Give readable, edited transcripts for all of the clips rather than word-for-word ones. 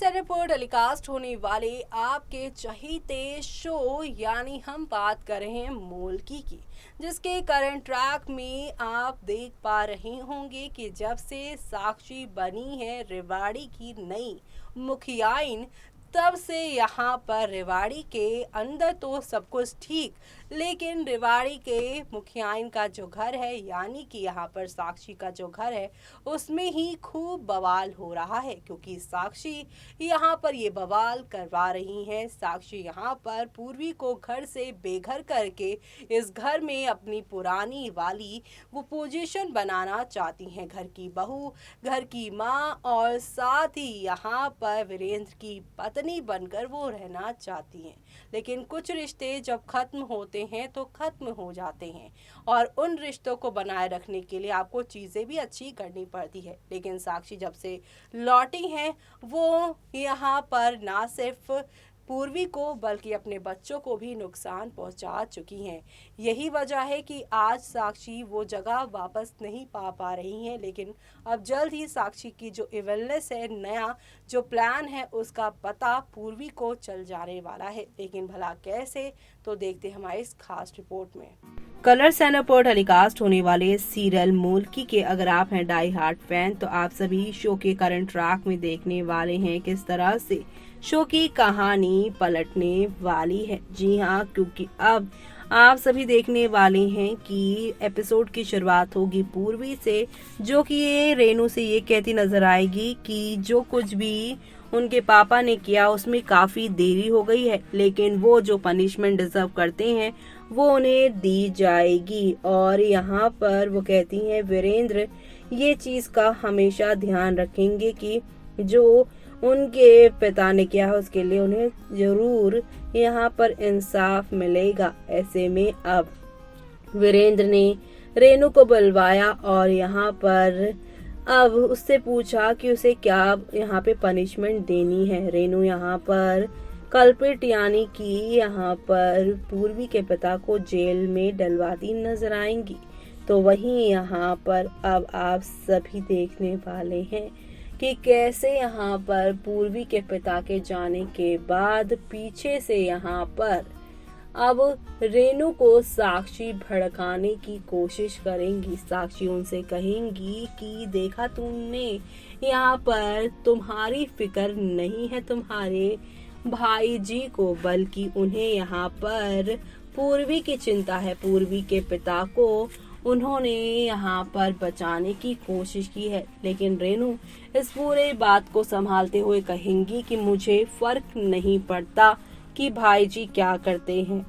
से report telecast होने वाले आपके चहीते शो यानी हम बात कर रहे हैं मूल्की की, जिसके करंट ट्रैक में आप देख पा रहे होंगे कि जब से साक्षी बनी है रेवाड़ी की नई मुखियाइन, तब से यहाँ पर रेवाड़ी के अंदर तो सब कुछ ठीक, लेकिन रेवाड़ी के मुखियाइन का जो घर है यानी कि यहाँ पर साक्षी का जो घर है उसमें ही खूब बवाल हो रहा है, क्योंकि साक्षी यहाँ पर ये बवाल करवा रही हैं। साक्षी यहाँ पर पूर्वी को घर से बेघर करके इस घर में अपनी पुरानी वाली वो पोजीशन बनाना चाहती हैं, घर की बहू, घर की माँ, और साथ ही यहाँ पर वीरेंद्र की पत्नी बनकर वो रहना चाहती हैं। लेकिन कुछ रिश्ते जब खत्म होते हैं तो खत्म हो जाते हैं, और उन रिश्तों को बनाए रखने के लिए आपको चीज़ें भी अच्छी करनी पड़ती है। लेकिन साक्षी जब से लौटी हैं वो यहाँ पर ना सिर्फ पूर्वी को बल्कि अपने बच्चों को भी नुकसान पहुंचा चुकी हैं। यही वजह है कि आज साक्षी वो जगह वापस नहीं पा रही हैं, लेकिन अब जल्द ही साक्षी की जो इविलनेस है, नया जो प्लान है, उसका पता पूर्वी को चल जाने वाला है। लेकिन भला कैसे, तो देखते हैं हमारी इस खास रिपोर्ट में। कलर्स चैनल पर टेलीकास्ट होने वाले सीरियल मूल्की के अगर आप हैं डाई हार्ट फैन, तो आप सभी शो के करंट ट्रैक में देखने वाले हैं किस तरह से शो की कहानी पलटने वाली है। जी हाँ, क्योंकि अब आप सभी देखने वाले हैं कि एपिसोड की शुरुआत होगी पूर्वी से, जो कि ये रेनू से ये कहती नजर आएगी कि जो कुछ भी उनके पापा ने किया उसमें काफी देरी हो गई है, लेकिन वो जो पनिशमेंट डिजर्व करते हैं वो उन्हें दी जाएगी। और यहाँ पर वो कहती हैं वीरेंद्र ये चीज का हमेशा ध्यान रखेंगे कि जो उनके पिता ने किया है उसके लिए उन्हें जरूर यहाँ पर इंसाफ मिलेगा। ऐसे में अब वीरेंद्र ने रेनू को बुलवाया और यहाँ पर अब उससे पूछा कि उसे क्या यहाँ पे पनिशमेंट देनी है। रेनू यहाँ पर कल्प्रिट यानी कि यहाँ पर पूर्वी के पिता को जेल में डलवाती नजर आएंगी। तो वहीं यहाँ पर अब आप सभी देखने वाले हैं कि कैसे यहाँ पर पूर्वी के पिता के जाने के बाद पीछे से यहाँ पर अब रेनू को साक्षी भड़काने की कोशिश करेंगी। साक्षी उनसे कहेंगी कि देखा तुमने, यहाँ पर तुम्हारी फिक्र नहीं है तुम्हारे भाई जी को, बल्कि उन्हें यहाँ पर पूर्वी की चिंता है। पूर्वी के पिता को उन्होंने यहाँ पर बचाने की कोशिश की है। लेकिन रेनू इस पूरे बात को संभालते हुए कहेंगी कि मुझे फर्क नहीं पड़ता कि भाई जी क्या करते हैं,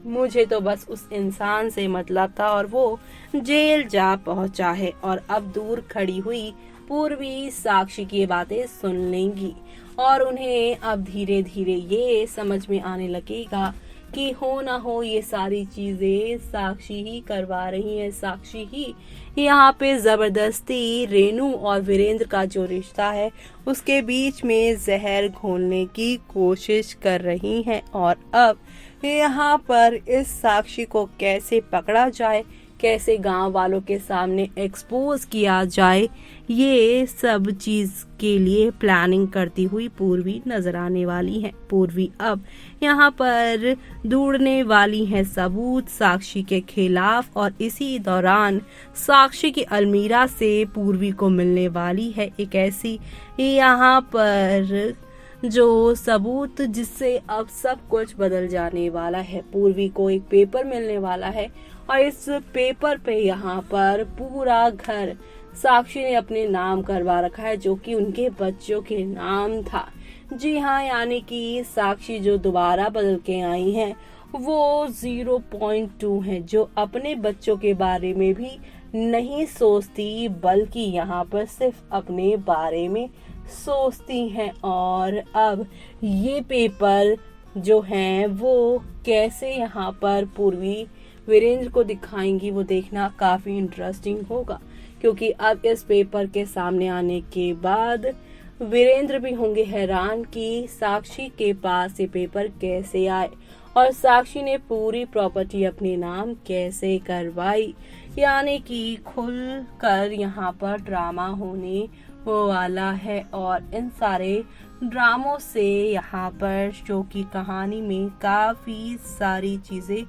मुझे तो बस उस इंसान से मतलब था और वो जेल जा पहुंचा है। और अब दूर खड़ी हुई पूर्वी साक्षी की बातें सुन लेंगी और उन्हें अब धीरे धीरे ये समझ में आने लगेगा कि हो ना हो ये सारी चीजें साक्षी ही करवा रही है। साक्षी ही यहाँ पे जबरदस्ती रेनू और वीरेंद्र का जो रिश्ता है उसके बीच में जहर घोलने की कोशिश कर रही हैं। और अब यहाँ पर इस साक्षी को कैसे पकड़ा जाए, कैसे गांव वालों के सामने एक्सपोज किया जाए, ये सब चीज के लिए प्लानिंग करती हुई पूर्वी नजर आने वाली है। पूर्वी अब यहाँ पर ढूंढने वाली है सबूत साक्षी के खिलाफ, और इसी दौरान साक्षी की अलमीरा से पूर्वी को मिलने वाली है एक ऐसी यहाँ पर जो सबूत जिससे अब सब कुछ बदल जाने वाला है। पूर्वी को एक पेपर मिलने वाला है और इस पेपर पे यहाँ पर पूरा घर साक्षी ने अपने नाम करवा रखा है, जो कि उनके बच्चों के नाम था। जी हाँ, यानी कि साक्षी जो दोबारा बदल के आई हैं वो 0.2 है, जो अपने बच्चों के बारे में भी नहीं सोचती बल्कि यहाँ पर सिर्फ अपने बारे में सोचती हैं। और अब ये पेपर जो हैं वो कैसे यहाँ पर पूर्वी वीरेंद्र को दिखाएंगी वो देखना काफी इंटरेस्टिंग होगा, क्योंकि अब इस पेपर के सामने आने के बाद वीरेंद्र भी होंगे हैरान कि साक्षी के पास ये पेपर कैसे आए और साक्षी ने पूरी प्रॉपर्टी अपने नाम कैसे करवाई। यानी कि खुल कर यहाँ पर ड्रामा होने हो वाला है और इन सारे ड्रामों से यहाँ पर शो की कहानी में काफी सारी चीजें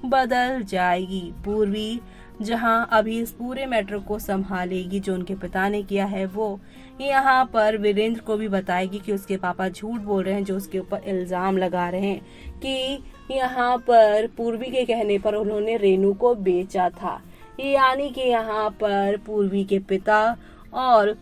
बदल जाएगी। पूर्वी जहां अभी इस पूरे मैटर को संभालेगी जो उनके पिता ने किया है, वो यहाँ पर वीरेंद्र को भी बताएगी कि उसके पापा झूठ बोल रहे हैं, जो उसके ऊपर इल्जाम लगा रहे हैं कि यहाँ पर पूर्वी के कहने पर उन्होंने रेनू को बेचा था। यानी कि यहाँ पर पूर्वी के पिता और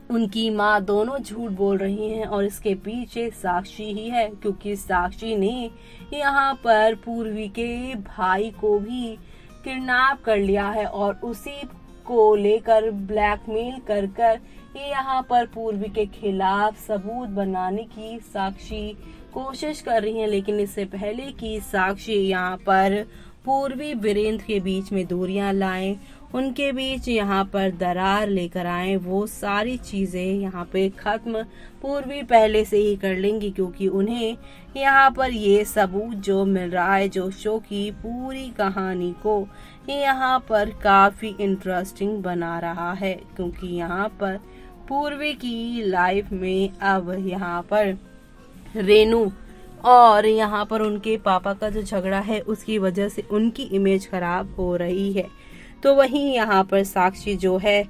उनकी माँ दोनों झूठ बोल रही हैं और इसके पीछे साक्षी ही है, क्योंकि साक्षी ने यहाँ पर पूर्वी के भाई को भी किडनैप कर लिया है और उसी को लेकर ब्लैकमेल कर कर ये यहाँ पर पूर्वी के खिलाफ सबूत बनाने की साक्षी कोशिश कर रही है। लेकिन इससे पहले कि साक्षी यहाँ पर पूर्वी वीरेंद्र के बीच में दूरियां लाएं, उनके बीच यहाँ पर दरार लेकर आए, वो सारी चीजें यहाँ पे खत्म पूर्वी पहले से ही कर लेंगी, क्योंकि उन्हें यहाँ पर ये सबूत जो मिल रहा है, जो शो की पूरी कहानी को यहाँ पर काफी इंटरेस्टिंग बना रहा है। क्योंकि यहाँ पर पूर्वी की लाइफ में अब यहाँ पर रेनू और यहाँ पर उनके पापा का जो झगड़ा है उसकी वजह से उनकी इमेज खराब हो रही है। तो वहीं यहाँ पर साक्षी जो है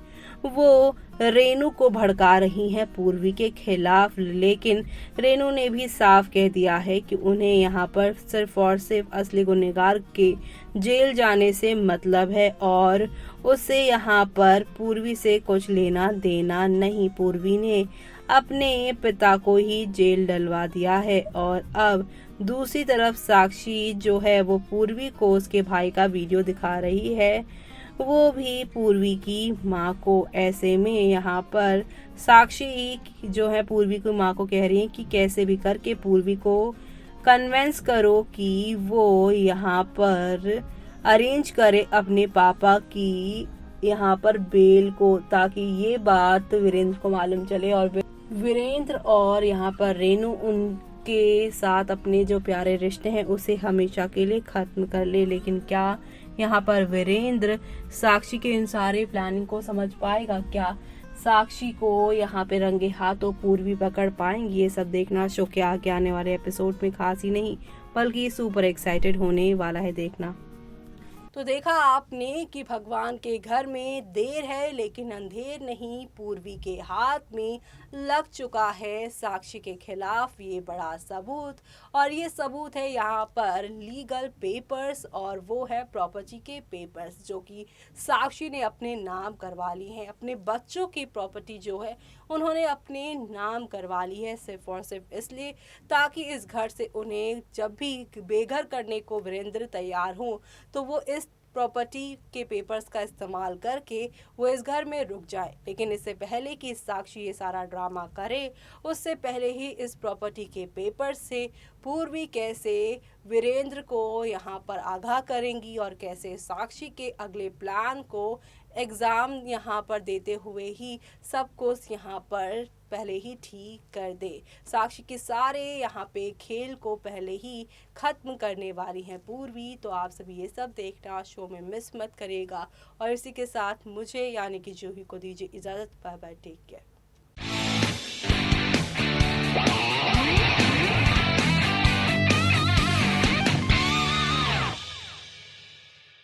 वो रेनू को भड़का रही है पूर्वी के खिलाफ। लेकिन रेनू ने भी साफ कह दिया है कि उन्हें यहाँ पर सिर्फ और सिर्फ असली गुनहगार के जेल जाने से मतलब है और उससे यहाँ पर पूर्वी से कुछ लेना देना नहीं। पूर्वी ने अपने पिता को ही जेल डलवा दिया है और अब दूसरी तरफ साक्षी जो है वो पूर्वी को उसके भाई का वीडियो दिखा रही है, वो भी पूर्वी की माँ को। ऐसे में यहाँ पर साक्षी जो है पूर्वी की माँ को कह रही है कि कैसे भी करके पूर्वी को कन्वेंस करो कि वो यहाँ पर अरेंज करे अपने पापा की यहाँ पर बेल को, ताकि ये बात वीरेंद्र को मालूम चले और वीरेंद्र और यहाँ पर रेनू उनके साथ अपने जो प्यारे रिश्ते हैं उसे हमेशा के लिए खत्म कर ले। लेकिन क्या यहाँ पर वीरेंद्र साक्षी के इन सारे प्लानिंग को समझ पाएगा? क्या साक्षी को यहाँ पे रंगे हाथों पूर्वी पकड़ पाएंगी? ये सब देखना शो के आगे आने वाले एपिसोड में खास ही नहीं बल्कि सुपर एक्साइटेड होने वाला है देखना। तो देखा आपने कि भगवान के घर में देर है लेकिन अंधेर नहीं, पूर्वी के हाथ में लग चुका है साक्षी के खिलाफ ये बड़ा सबूत। और ये सबूत है यहाँ पर लीगल पेपर्स और वो है प्रॉपर्टी के पेपर्स जो कि साक्षी ने अपने नाम करवा ली हैं। अपने बच्चों की प्रॉपर्टी जो है उन्होंने अपने नाम करवा ली है सिर्फ और सिर्फ इसलिए ताकि इस घर से उन्हें जब भी बेघर करने को वीरेंद्र तैयार हो तो वो इस प्रॉपर्टी के पेपर्स का इस्तेमाल करके वो इस घर में रुक जाए। लेकिन इससे पहले कि साक्षी ये सारा ड्रामा करे उससे पहले ही इस प्रॉपर्टी के पेपर्स से पूर्वी कैसे वीरेंद्र को यहाँ पर आगाह करेंगी और कैसे साक्षी के अगले प्लान को एग्ज़ाम यहाँ पर देते हुए ही सब कुछ यहाँ पर पहले ही ठीक कर दे। साक्षी के सारे यहाँ पे खेल को पहले ही खत्म करने वाली हैं पूर्वी। तो आप सभी ये सब देखना शो में मिस मत करिएगा और इसी के साथ मुझे यानी कि जूही को दीजिए इजाज़त। Bye bye, take care.